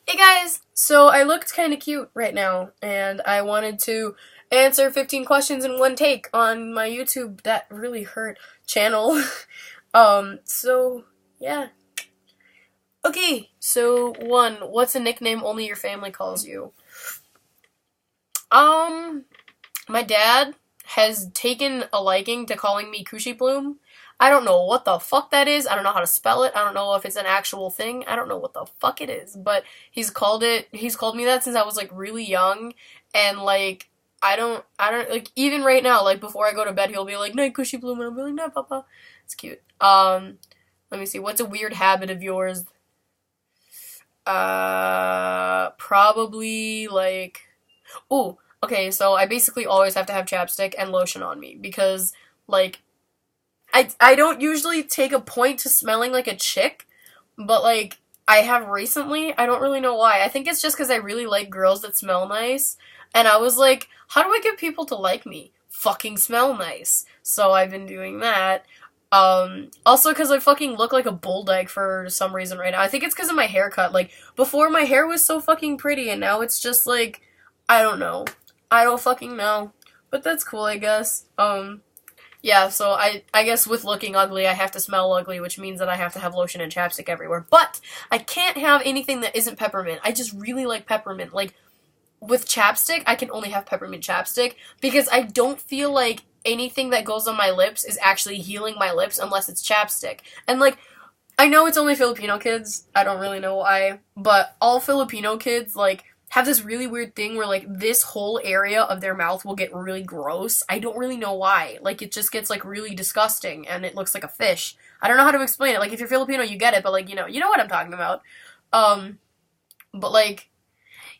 Hey guys! So I looked kind of cute right now, and I wanted to answer 15 questions in one take on my YouTube That Really Hurt channel. So yeah. Okay, so one, what's a nickname only your family calls you? Um, my dad has taken a liking to calling me Cushy Bloom. I don't know what the fuck that is. I don't know how to spell it. I don't know if it's an actual thing. I don't know what the fuck it is. But he's called me that since I was like really young. And like, I don't, like, even right now, like before I go to bed, he'll be like, "Night, Cushy Bloom," and I'll be like, "No, Papa." It's cute. Let me see. What's a weird habit of yours? Probably like, ooh, okay, so I basically always have to have chapstick and lotion on me because, like, I don't usually take a point to smelling like a chick, but, like, I have recently. I don't really know why. I think it's just because I really like girls that smell nice, and I was like, how do I get people to like me? Fucking smell nice. So I've been doing that. Also because I fucking look like a bull dyke for some reason right now. I think it's because of my haircut. Like, before my hair was so fucking pretty, and now it's just like, I don't know. I don't fucking know. But that's cool, I guess. Yeah, so I guess with looking ugly, I have to smell ugly, which means that I have to have lotion and chapstick everywhere. But I can't have anything that isn't peppermint. I just really like peppermint. Like, with chapstick, I can only have peppermint chapstick because I don't feel like anything that goes on my lips is actually healing my lips unless it's chapstick. And like, I know it's only Filipino kids. I don't really know why, but all Filipino kids like have this really weird thing where like this whole area of their mouth will get really gross. I don't really know why. Like, it just gets like really disgusting and it looks like a fish. I don't know how to explain it. Like, if you're Filipino, you get it, but like, you know what I'm talking about. Um but like,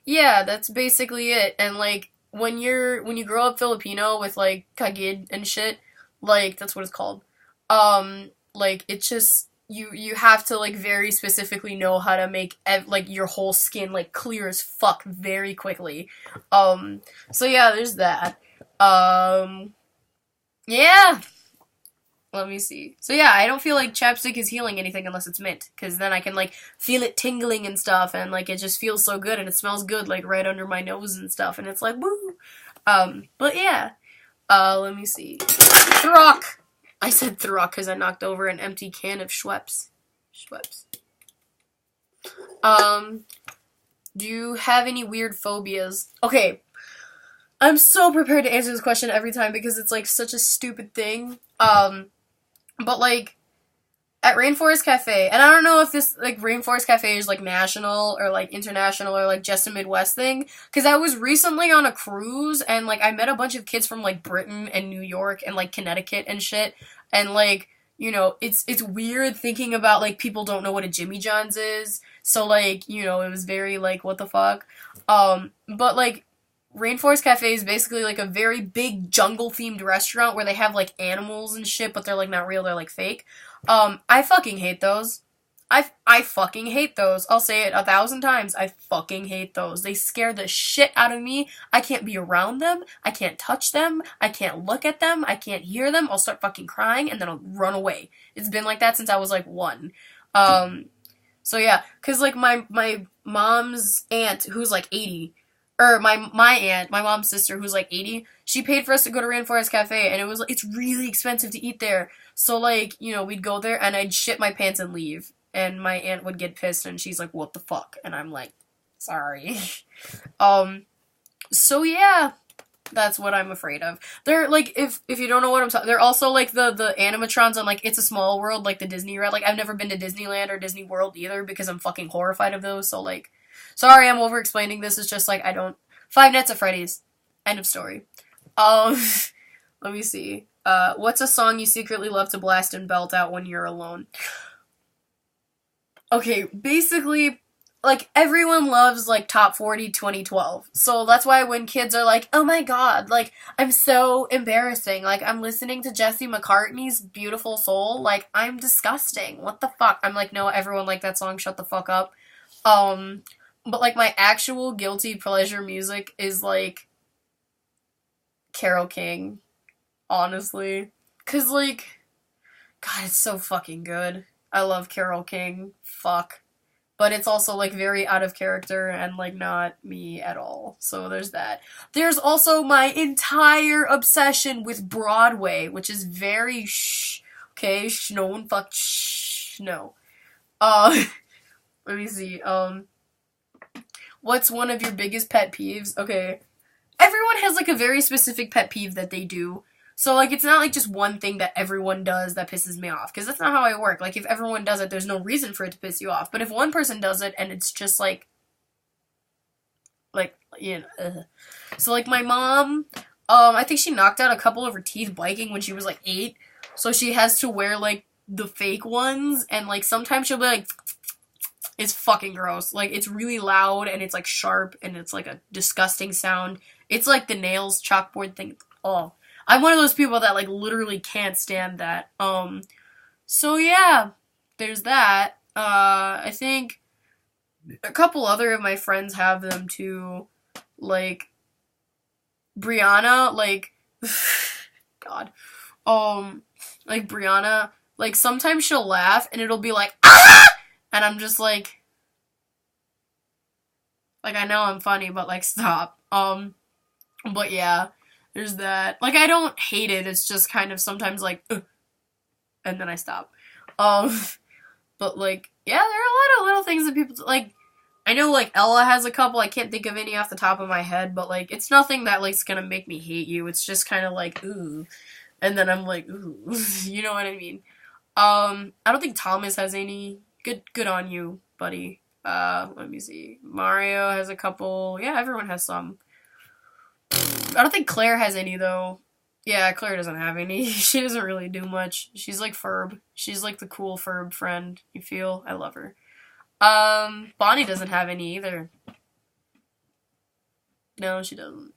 yeah, that's basically it. And like, when you grow up Filipino with like kagid and shit, like that's what it's called. Like, it's just you have to like very specifically know how to make like your whole skin like clear as fuck very quickly. So yeah, there's that. Um yeah, let me see. So yeah, I don't feel like chapstick is healing anything unless it's mint, because then I can like feel it tingling and stuff, and like it just feels so good and it smells good like right under my nose and stuff, and it's like woo. But yeah. Let me see. Throck. I said Throck because I knocked over an empty can of Schweppes. Schweppes. Um, do you have any weird phobias? Okay, I'm so prepared to answer this question every time because it's like such a stupid thing. But like, at Rainforest Cafe, and I don't know if this like Rainforest Cafe is like national or like international or like just a Midwest thing, because I was recently on a cruise and like I met a bunch of kids from like Britain and New York and like Connecticut and shit, and like, it's weird thinking about like people don't know what a Jimmy John's is, so like, it was very like what the fuck, but like Rainforest Cafe is basically like a very big jungle themed restaurant where they have like animals and shit, but they're like not real, they're like fake. I fucking hate those. I fucking hate those. I'll say it 1,000 times. I fucking hate those. They scare the shit out of me. I can't be around them. I can't touch them. I can't look at them. I can't hear them. I'll start fucking crying and then I'll run away. It's been like that since I was like 1. Um, so yeah, cause like my mom's aunt who's like 80, or my aunt, my mom's sister who's like 80, she paid for us to go to Rainforest Cafe, and it was like, it's really expensive to eat there. So like, we'd go there and I'd shit my pants and leave, and my aunt would get pissed and she's like, "What the fuck?" And I'm like, "Sorry." um so yeah, that's what I'm afraid of. They're like, if you don't know what I'm talking, they're also like the animatrons on like It's a Small World, like the Disney ride. Like, I've never been to Disneyland or Disney World either because I'm fucking horrified of those. So like, sorry, I'm over explaining this. It's just like, I don't. Five Nights at Freddy's. End of story. Um, let me see. What's a song you secretly love to blast and belt out when you're alone? Okay, basically, like, everyone loves, like, Top 40 2012. So that's why when kids are like, "Oh my god, like, I'm so embarrassing. Like, I'm listening to Jesse McCartney's Beautiful Soul. Like, I'm disgusting. What the fuck?" I'm like, "No, everyone liked that song. Shut the fuck up." Um, but, like, my actual guilty pleasure music is, like, Carole King, honestly. Cause, like, God, it's so fucking good. I love Carole King. Fuck. but it's also like very out of character and like not me at all. So there's that. There's also my entire obsession with Broadway, which is very okay, no one fuck no. Uh let me see. What's one of your biggest pet peeves? Okay. Everyone has like a very specific pet peeve that they do. So like it's not like just one thing that everyone does that pisses me off, because that's not how I work. Like if everyone does it, there's no reason for it to piss you off. But if one person does it and it's just like you know, so like my mom, I think she knocked out a couple of her teeth biking when she was like 8, so she has to wear like the fake ones, and like sometimes she'll be like, it's fucking gross. Like it's really loud and it's like sharp and it's like a disgusting sound. It's like the nails chalkboard thing. Oh, I'm one of those people that like literally can't stand that. So yeah, there's that. I think a couple other of my friends have them too. Like Brianna, like God. Like Brianna, like sometimes she'll laugh and it'll be like ah! And I'm just like I know I'm funny, but like stop. But yeah, there's that. Like I don't hate it. It's just kind of sometimes like and then I stop. But like yeah, there are a lot of little things that people like. I know like Ella has a couple. I can't think of any off the top of my head, but like it's nothing that like's gonna make me hate you. It's just kind of like ooh, and then I'm like ooh, you know what I mean. I don't think Thomas has any. Good on you, buddy. Let me see. Mario has a couple. Yeah, everyone has some. I don't think Claire has any though. Yeah, Claire doesn't have any. She doesn't really do much. She's like Ferb. She's like the cool Ferb friend. You feel? I love her. Bonnie doesn't have any either. No, she doesn't.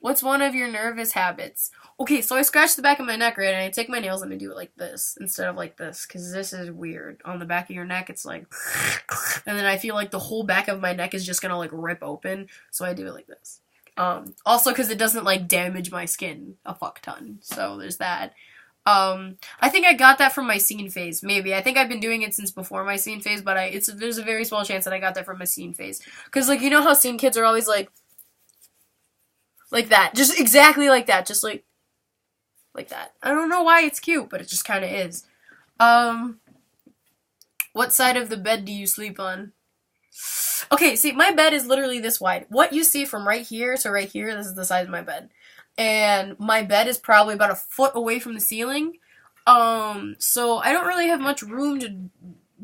What's one of your nervous habits? Okay, so I scratch the back of my neck, right, and I take my nails and I do it like this instead of like this, because this is weird. On the back of your neck, it's like, and then I feel like the whole back of my neck is just gonna like rip open, so I do it like this. Also because it doesn't like damage my skin a fuck ton, so there's that. I think I got that from my scene phase, maybe. I think I've been doing it since before my scene phase, but there's a very small chance that I got that from my scene phase. Because, like, you know how scene kids are always, like that. Just exactly like that. Just, like that. I don't know why it's cute, but it just kind of is. What side of the bed do you sleep on? Okay, see, my bed is literally this wide. What you see from right here to right here, this is the size of my bed. And my bed is probably about a foot away from the ceiling. So I don't really have much room to,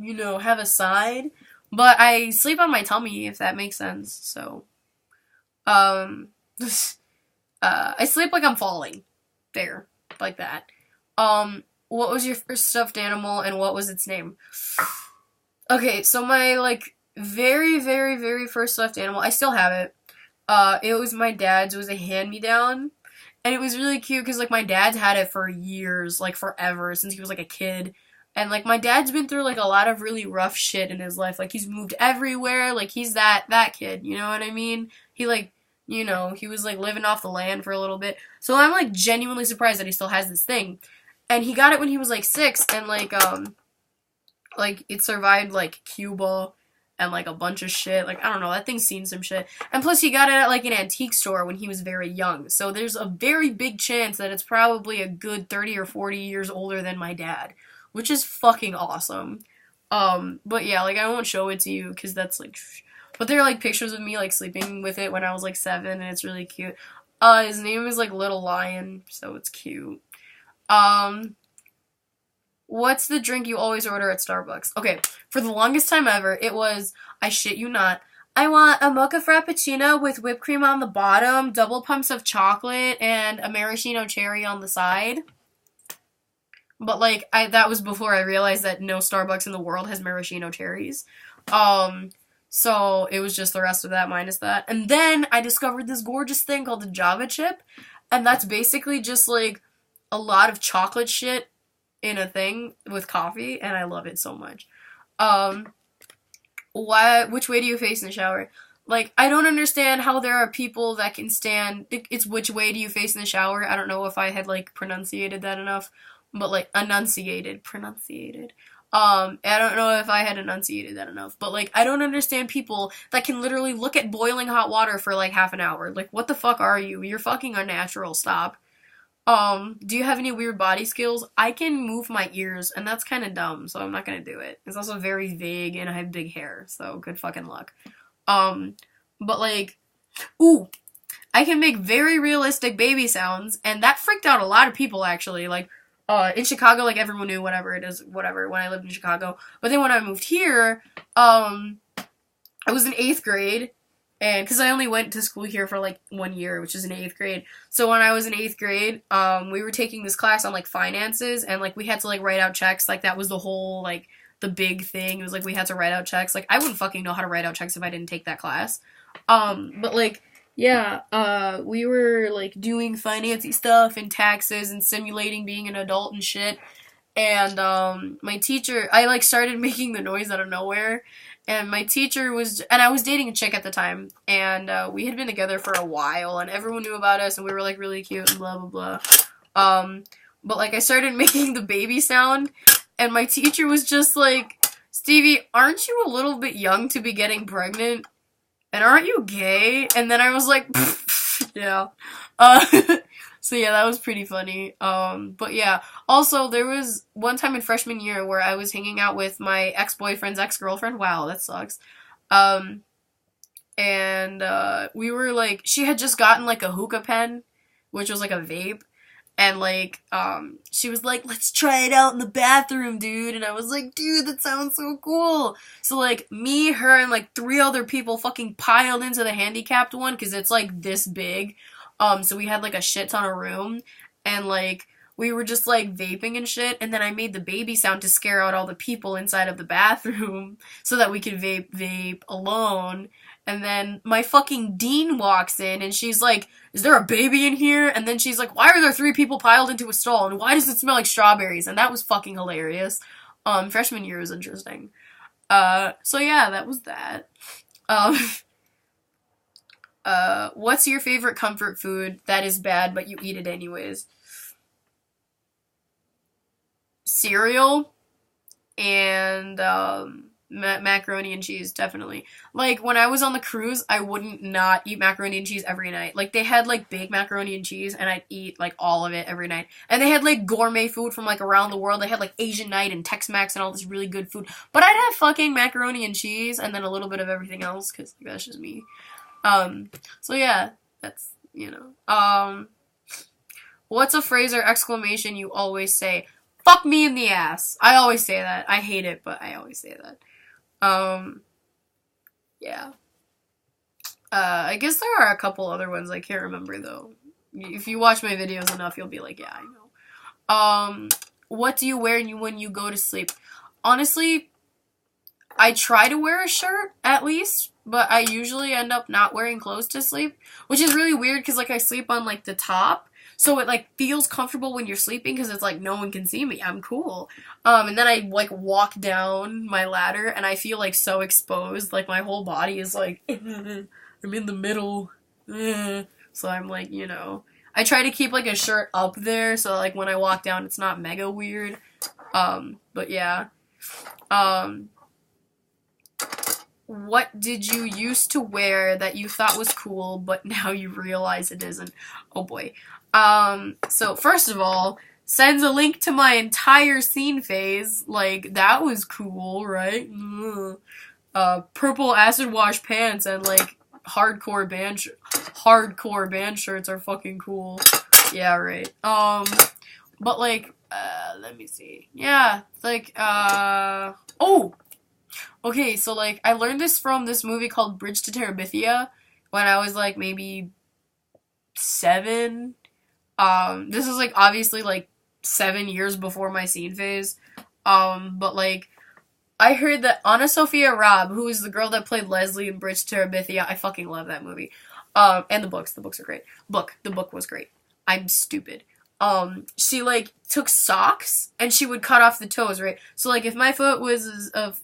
you know, have a side. But I sleep on my tummy, if that makes sense. So, I sleep like I'm falling. There. Like that. What was your first stuffed animal and what was its name? Okay, so my, like, very, very, very first stuffed animal, I still have it. It was my dad's. It was a hand-me-down. And it was really cute because, like, my dad's had it for years, like, forever, since he was, like, a kid. And, like, my dad's been through, like, a lot of really rough shit in his life. Like, he's moved everywhere. Like, he's that kid, you know what I mean? He, like, you know, he was, like, living off the land for a little bit. So I'm, like, genuinely surprised that he still has this thing. And he got it when he was, like, 6, and, like, it survived, like, Cuba and, like, a bunch of shit. Like, I don't know, that thing's seen some shit. And plus, he got it at, like, an antique store when he was very young. So there's a very big chance that it's probably a good 30 or 40 years older than my dad. Which is fucking awesome. But yeah, like, I won't show it to you, because that's, like... But there are, like, pictures of me, like, sleeping with it when I was, like, 7, and it's really cute. His name is, like, Little Lion, so it's cute. What's the drink you always order at Starbucks? Okay, for the longest time ever, it was, I shit you not, I want a mocha frappuccino with whipped cream on the bottom, double pumps of chocolate, and a maraschino cherry on the side. But, like, that was before I realized that no Starbucks in the world has maraschino cherries. So it was just the rest of that minus that. And then I discovered this gorgeous thing called the Java chip, and that's basically just, like, a lot of chocolate shit in a thing with coffee, and I love it so much. Which way do you face in the shower? Like, I don't understand how there are people that can stand, it's which way do you face in the shower. I don't know if I had, like, pronunciated that enough, but, like, pronunciated. I don't know if I had enunciated that enough, but like, I don't understand people that can literally look at boiling hot water for like half an hour. Like, what the fuck are you? You're fucking unnatural. Stop. Do you have any weird body skills? I can move my ears, and that's kind of dumb, so I'm not gonna do it. It's also very vague, and I have big hair, so good fucking luck. Um, but like, ooh, I can make very realistic baby sounds, and that freaked out a lot of people actually. Like, in Chicago, like everyone knew whatever it is, whatever, when I lived in Chicago. But then when I moved here, I was in 8th grade, and because I only went to school here for like 1 year, which is in 8th grade. So when I was in 8th grade, we were taking this class on like finances, and like we had to like write out checks. Like that was the whole like the big thing. It was like we had to write out checks. Like I wouldn't fucking know how to write out checks if I didn't take that class. But like yeah, we were like doing financy stuff and taxes and simulating being an adult and shit. And my teacher, I like started making the noise out of nowhere, and my teacher was, and I was dating a chick at the time, and we had been together for a while, and everyone knew about us, and we were like really cute and blah blah blah. But like I started making the baby sound, and my teacher was just like, Stevie, aren't you a little bit young to be getting pregnant? And aren't you gay? And then I was like, yeah. So yeah, that was pretty funny. But yeah, also there was one time in freshman year where I was hanging out with my ex-boyfriend's ex-girlfriend. Wow, that sucks. And we were like, she had just gotten like a hookah pen, which was like a vape. And like, she was like, let's try it out in the bathroom, dude. And I was like, dude, that sounds so cool. So like, me, her, and like 3 other people fucking piled into the handicapped one, because it's like this big. So we had like a shit ton of room, and like we were just like vaping and shit, and then I made the baby sound to scare out all the people inside of the bathroom so that we could vape alone. And then my fucking dean walks in, and she's like, is there a baby in here? And then she's like, why are there 3 people piled into a stall, and why does it smell like strawberries? And that was fucking hilarious. Freshman year was interesting. So yeah, that was that. What's your favorite comfort food that is bad, but you eat it anyways? Cereal and, macaroni and cheese, definitely. Like, when I was on the cruise, I wouldn't not eat macaroni and cheese every night. Like, they had, like, baked macaroni and cheese, and I'd eat, like, all of it every night. And they had, like, gourmet food from, like, around the world. They had, like, Asian night and Tex-Mex and all this really good food. But I'd have fucking macaroni and cheese, and then a little bit of everything else, because like, that's just me. So yeah, that's, you know. What's a phrase or exclamation you always say? Fuck me in the ass. I always say that. I hate it, but I always say that. Yeah. I guess there are a couple other ones I can't remember, though. If you watch my videos enough, you'll be like, yeah, I know. What do you wear when you go to sleep? Honestly, I try to wear a shirt, at least, but I usually end up not wearing clothes to sleep, which is really weird, because, like, I sleep on, like, the top, so it, like, feels comfortable when you're sleeping, because it's, like, no one can see me, I'm cool, and then I, like, walk down my ladder, and I feel, like, so exposed, like, my whole body is, like, I'm in the middle, so I'm, like, you know, I try to keep, like, a shirt up there, so, like, when I walk down, it's not mega weird, but yeah, what did you used to wear that you thought was cool, but now you realize it isn't? Oh boy. So first of all, sends a link to my entire scene phase. Like, that was cool, right? Purple acid wash pants and, like, hardcore band shirts are fucking cool. Yeah, right. But, like, let me see. Yeah, like, oh! Okay, so, like, I learned this from this movie called Bridge to Terabithia when I was, like, maybe 7. This is, like, obviously, like, 7 years before my scene phase. But, like, I heard that Anna Sophia Robb, who is the girl that played Leslie in Bridge to Terabithia, I fucking love that movie. And the books are great. The book was great. I'm stupid. She, like, took socks, and she would cut off the toes, right? So, like, if my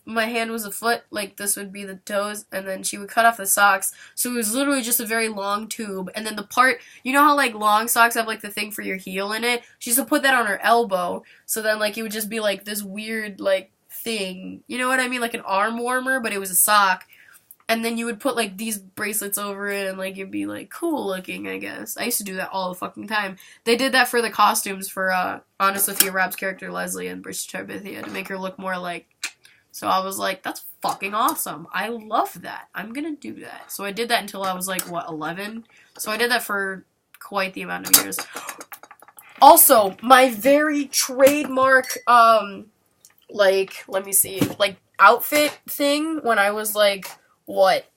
my hand was a foot, like, this would be the toes, and then she would cut off the socks, so it was literally just a very long tube, and then the part, you know how, like, long socks have, like, the thing for your heel in it? She used to put that on her elbow, so then, like, it would just be, like, this weird, like, thing. You know what I mean? Like an arm warmer, but it was a sock. And then you would put, like, these bracelets over it, and, like, it'd be, like, cool looking, I guess. I used to do that all the fucking time. They did that for the costumes for, Honest Sophia Rabb's character, Leslie, and British Tarbithia, to make her look more like... So I was like, that's fucking awesome. I love that. I'm gonna do that. So I did that until I was, like, what, 11? So I did that for quite the amount of years. Also, my very trademark, like, let me see, like, outfit thing when I was, like... what,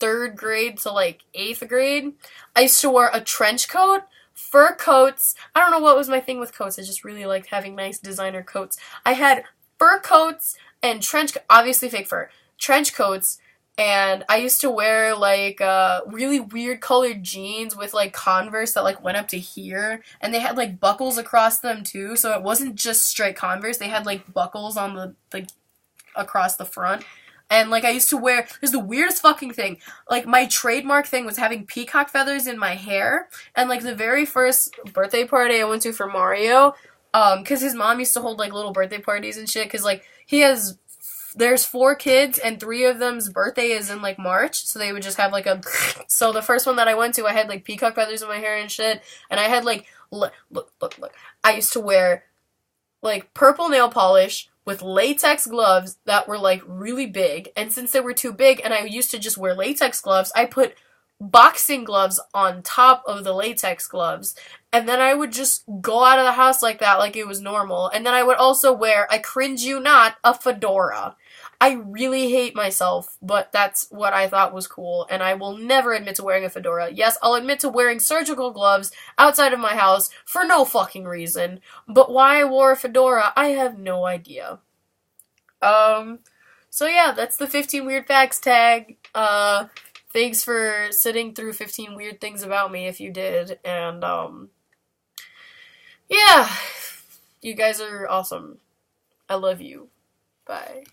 3rd grade to, like, 8th grade, I used to wear a trench coat, fur coats. I don't know what was my thing with coats. I just really liked having nice designer coats. I had fur coats and obviously fake fur, trench coats, and I used to wear, like, really weird colored jeans with, like, Converse that, like, went up to here, and they had, like, buckles across them, too, so it wasn't just straight Converse. They had, like, buckles on the, like, across the front. And, like, I used to wear... This is the weirdest fucking thing. Like, my trademark thing was having peacock feathers in my hair. And, like, the very first birthday party I went to for Mario, because his mom used to hold, like, little birthday parties and shit. Because, like, there's 4 kids, and 3 of them's birthday is in, like, March. So they would just have, like, a... So the first one that I went to, I had, like, peacock feathers in my hair and shit. And I had, like... Look. I used to wear, like, purple nail polish... with latex gloves that were, like, really big. And since they were too big and I used to just wear latex gloves, I put boxing gloves on top of the latex gloves. And then I would just go out of the house like that, like it was normal. And then I would also wear, I cringe you not, a fedora. I really hate myself, but that's what I thought was cool, and I will never admit to wearing a fedora. Yes, I'll admit to wearing surgical gloves outside of my house for no fucking reason, but why I wore a fedora, I have no idea. So yeah, that's the 15 weird facts tag. Thanks for sitting through 15 weird things about me if you did, and, yeah, you guys are awesome. I love you. Bye.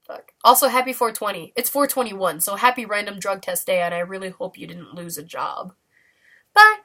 Fuck. Also, happy 420. It's 421, so happy random drug test day, and I really hope you didn't lose a job. Bye!